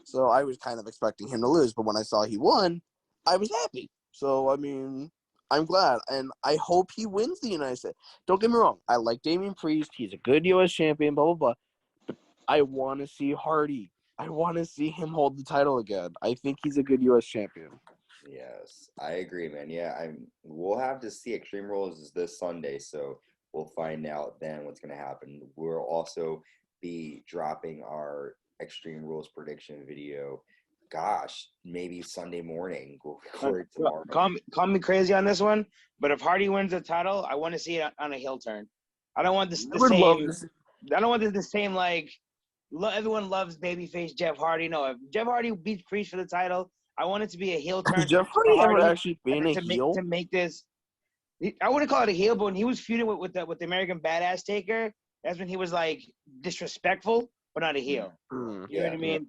So I was kind of expecting him to lose. But when I saw he won, I was happy. So, I mean, I'm glad, and I hope he wins the United States. Don't get me wrong. I like Damian Priest. He's a good U.S. champion, blah, blah, blah. But I want to see Hardy. I want to see him hold the title again. I think he's a good U.S. champion. Yes, I agree, man. Yeah, we'll have to see. Extreme Rules is this Sunday, so we'll find out then what's going to happen. We'll also be dropping our Extreme Rules prediction video. Gosh, maybe Sunday morning. We'll record tomorrow. Call me crazy on this one, but if Hardy wins the title, I want to see it on a heel turn. I don't want this the same. I don't want the same like. Everyone loves babyface Jeff Hardy. No, if Jeff Hardy beats Priest for the title, I want it to be a heel turn. Jeff Hardy ever actually been a heel? To make this, I wouldn't call it a heel, but when he was feuding with the American Badass Taker, that's when he was like disrespectful, but not a heel. You know what I mean?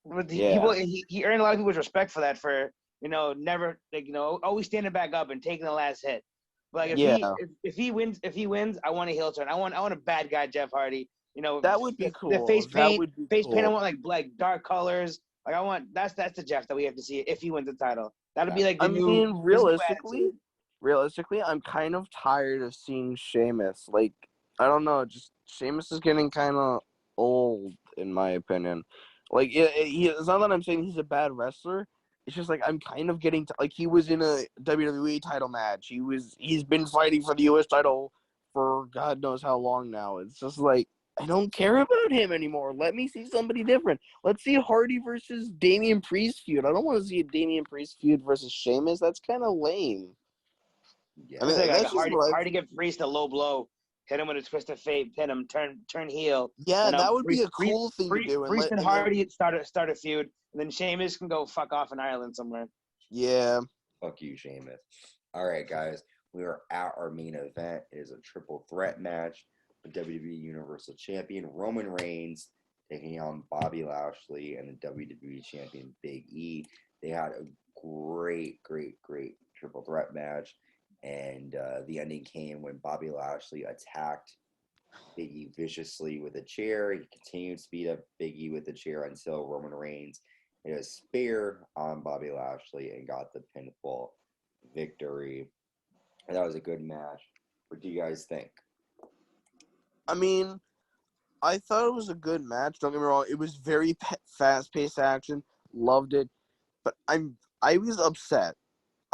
With people, he earned a lot of people's respect for that. For never always standing back up and taking the last hit. But like if he wins, I want a heel turn. I want a bad guy Jeff Hardy. That would be cool. The face paint, I want like dark colors. Like I want that's the Jeff that we have to see if he wins the title. That'll be like the new. Realistically, I'm kind of tired of seeing Sheamus. Like I don't know, just Sheamus is getting kind of old in my opinion. Like it's not that I'm saying he's a bad wrestler. It's just like I'm kind of getting like he was in a WWE title match. He's been fighting for the US title for God knows how long now. It's just like I don't care about him anymore. Let me see somebody different. Let's see Hardy versus Damian Priest feud. I don't want to see a Damian Priest feud versus Sheamus. That's kind of lame. Yeah, I mean, like Hardy give Priest a low blow, hit him with a twist of fate, pin him, turn heel. Yeah, that would be a cool thing to do. Priest and Hardy start a feud, and then Sheamus can go fuck off in Ireland somewhere. Yeah. Fuck you, Sheamus. All right, guys. We are at our main event. It is a triple threat match. The WWE Universal Champion Roman Reigns taking on Bobby Lashley and the WWE Champion Big E. They had a great triple threat match, and the ending came when Bobby Lashley attacked Big E viciously with a chair. He continued to beat up Big E with the chair until Roman Reigns hit a spear on Bobby Lashley and got the pinfall victory. And that was a good match. What do you guys think? I mean, I thought it was a good match. Don't get me wrong. It was very fast-paced action. Loved it. But I was upset.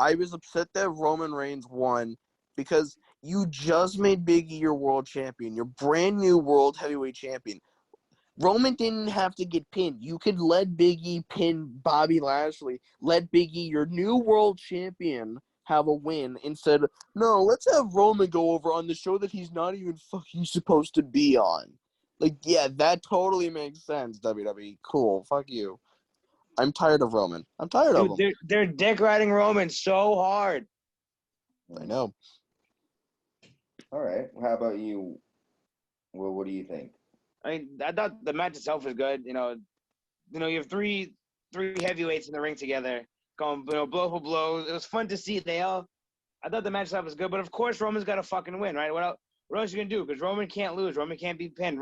I was upset that Roman Reigns won because you just made Big E your world champion, your brand new world heavyweight champion. Roman didn't have to get pinned. You could let Big E pin Bobby Lashley. Let Big E, your new world champion, have a win instead of, no, let's have Roman go over on the show that he's not even fucking supposed to be on. Like, yeah, that totally makes sense, WWE. Cool. Fuck you. I'm tired of Roman. I'm tired of him. They're dick riding Roman so hard. I know. All right. How about you? Well, what do you think? I thought the match itself was good. You have three heavyweights in the ring together, going blow for blow. It was fun to see. I thought the match itself was good, but of course Roman's got to fucking win, right? What else are you gonna do? Because Roman can't lose. Roman can't be pinned.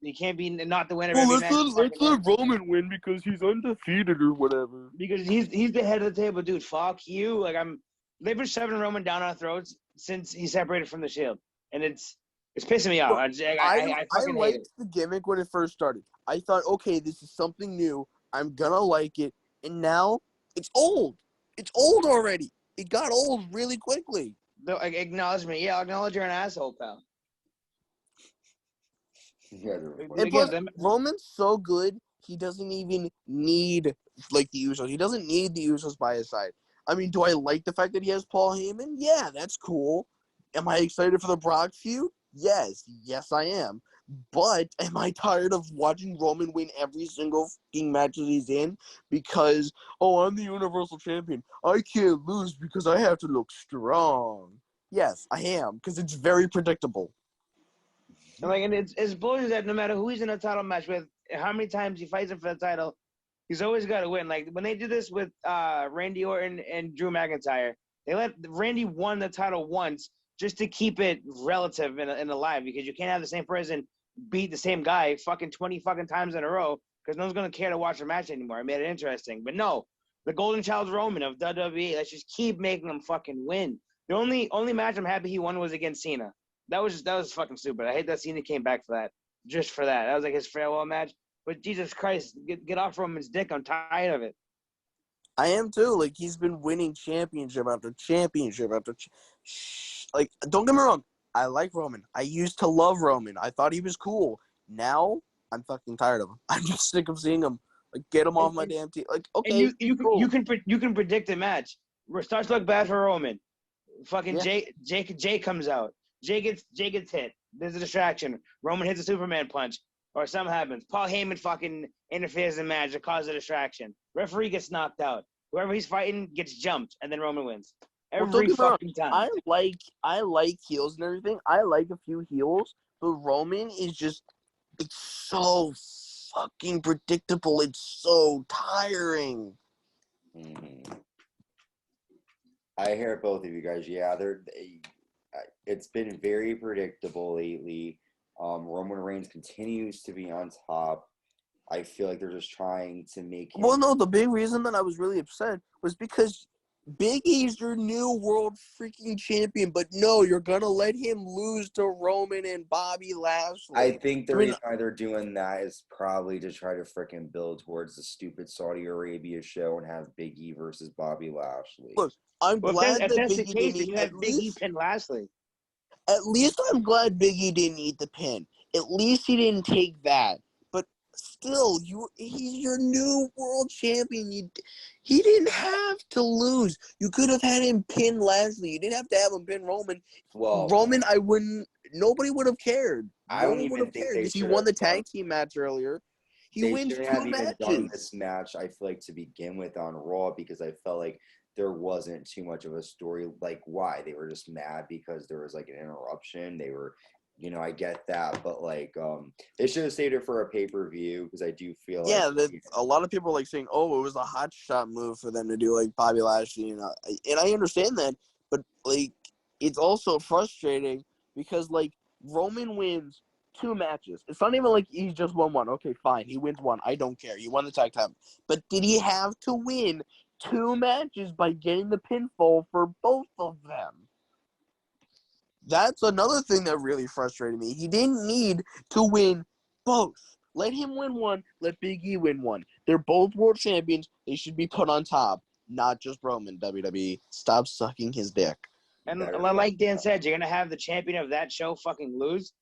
He can't be not the winner. Well, let's let Roman win because he's undefeated or whatever. Because he's the head of the table, dude. Fuck you. Like they've been shoving Roman down our throats since he separated from the Shield, and it's pissing me off. I liked the gimmick when it first started. I thought, okay, this is something new. I'm gonna like it, and now it's old. It's old already. It got old really quickly. Acknowledge me. Yeah, I'll acknowledge you're an asshole, pal. Roman's so good, he doesn't even need like the Usos. He doesn't need the Usos by his side. I mean, do I like the fact that he has Paul Heyman? Yeah, that's cool. Am I excited for the Brock feud? Yes, I am. But am I tired of watching Roman win every single fucking match that he's in? Because, I'm the Universal Champion. I can't lose because I have to look strong. Yes, I am, because it's very predictable. And it's bullshit that no matter who he's in a title match with, how many times he fights him for the title, he's always got to win. Like, when they did this with Randy Orton and Drew McIntyre, they let Randy won the title once just to keep it relative and alive, because you can't have the same person beat the same guy fucking 20 fucking times in a row because no one's going to care to watch a match anymore. It made it interesting. But no, the golden child Roman of WWE, let's just keep making him fucking win. The only match I'm happy he won was against Cena. That was fucking stupid. I hate that Cena came back for that. Just for that. That was like his farewell match. But Jesus Christ, get off Roman's dick. I'm tired of it. I am too. Like, he's been winning championship after championship after. Like, don't get me wrong. I like Roman. I used to love Roman. I thought he was cool. Now I'm fucking tired of him. I'm just sick of seeing him. Like, get him off my damn team. Like, okay, and you can predict the match. It starts to look bad for Roman. Fucking Jay comes out. Jay gets hit. There's a distraction. Roman hits a Superman punch, or something happens. Paul Heyman fucking interferes in the match to cause a distraction. Referee gets knocked out. Whoever he's fighting gets jumped, and then Roman wins. Every fucking time. I like heels and everything. I like a few heels, but Roman is just, it's so fucking predictable. It's so tiring. I hear both of you guys. Yeah, it's been very predictable lately. Roman Reigns continues to be on top. I feel like they're just trying to make him... Well, no, the big reason that I was really upset was because Big E's your new world freaking champion, but no, you're going to let him lose to Roman and Bobby Lashley. I think the reason why they're doing that is probably to try to freaking build towards the stupid Saudi Arabia show and have Big E versus Bobby Lashley. Look, I'm glad that that's Big the E case, didn't you have Big E pin Lashley. At least I'm glad Big E didn't eat the pin. At least he didn't take that. But still, he's your new world champion. He didn't have to lose. You could have had him pin Lashley. You didn't have to have him pin Roman. Well, Roman, nobody would have cared. I don't even think they he won the tag team match earlier. He wins 2 matches. Even done this match, I feel like, to begin with on Raw, because I felt like there wasn't too much of a story. Like, why? They were just mad because there was like an interruption. They were, I get that, but like, they should have saved it for a pay-per-view, because I do feel a lot of people are like saying, oh, it was a hot shot move for them to do like Bobby Lashley, and I understand that, but like, it's also frustrating because like Roman wins 2 matches. It's not even like he's just won one. Okay, fine, he wins one. I don't care. He won the tag team, but did he have to win 2 matches by getting the pinfall for both of them? That's another thing that really frustrated me. He didn't need to win both. Let him win one. Let Big E win one. They're both world champions. They should be put on top, not just Roman. WWE, stop sucking his dick. And like Dan said, you're gonna have the champion of that show fucking lose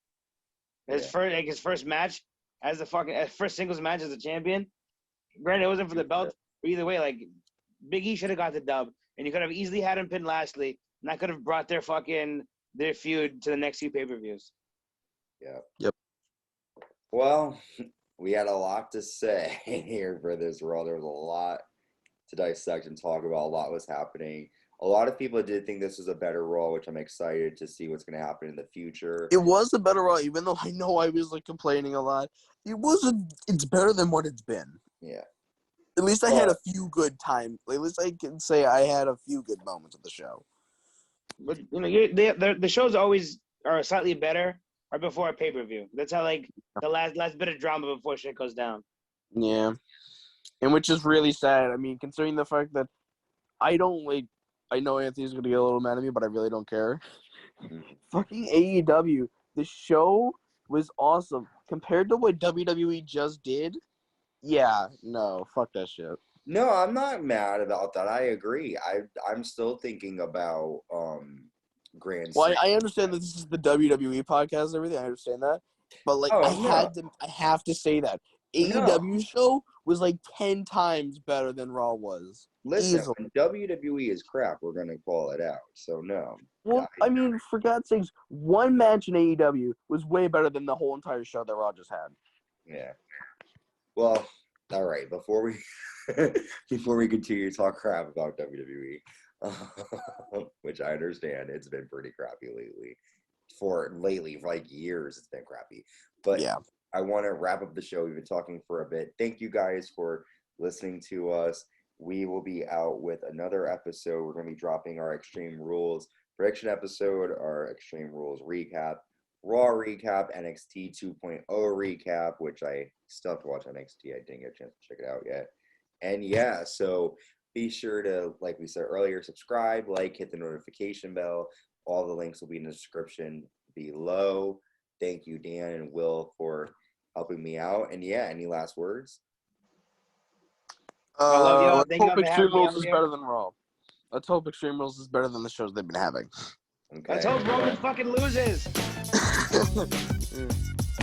his first match as the first singles match as a champion. Granted, it wasn't for the belt, but either way, like, Big E should have got the dub, and you could have easily had him pin Lashley, and that could have brought their feud to the next few pay-per-views. Yeah. Yep. Well, we had a lot to say here for this Raw. There was a lot to dissect and talk about. A lot was happening. A lot of people did think this was a better Raw, which I'm excited to see what's going to happen in the future. It was a better Raw, even though I know I was like complaining a lot. It's better than what it's been. Yeah. At least I had a few good times. At least I can say I had a few good moments of the show. But the shows always are slightly better right before a pay-per-view. That's how like the last bit of drama before shit goes down. Yeah, and which is really sad. I mean, considering the fact that I don't like. I know Anthony's gonna get a little mad at me, but I really don't care. Fucking AEW, the show was awesome compared to what WWE just did. Yeah, no, fuck that shit. No, I'm not mad about that. I agree. I'm still thinking about Grand. Well, I understand that this is the WWE podcast and everything. I understand that, but like I have to say that AEW show was like 10 times better than Raw was. Listen, when WWE is crap, we're gonna call it out. So no. Well, I mean, for God's sakes, one match in AEW was way better than the whole entire show that Raw just had. Yeah. Well, all right. Before we continue to talk crap about WWE, which I understand, it's been pretty crappy lately. For like years, it's been crappy. But yeah, I want to wrap up the show. We've been talking for a bit. Thank you guys for listening to us. We will be out with another episode. We're going to be dropping our Extreme Rules prediction episode, our Extreme Rules recap, Raw recap, NXT 2.0 recap, which I still have to watch NXT. I didn't get a chance to check it out yet. And yeah, so Be sure to, like we said earlier, subscribe, hit the notification bell. All the links will be in the description below. Thank you, Dan and Will, for helping me out. And yeah, any last words? I love y'all. Let's hope Extreme Rules is better than Raw. Let's hope Extreme Rules is better than the shows they've been having. Okay. Let's hope Roman fucking loses.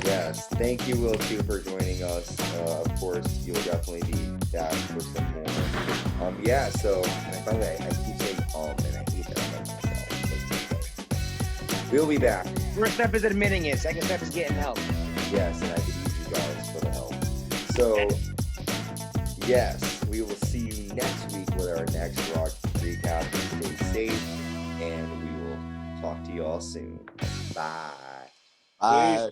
Yes. Thank you, Will, too, for joining us. Of course, you'll definitely be back for some more. Yeah, so, and by the way, I keep saying and I hate that about myself. We'll be back. First step is admitting it. Second step is getting help. Yes, and I could use you guys for the help. So, yes, we will see you next week with our next Raw recap. Stay safe, and we will talk to you all soon. Bye. Bye.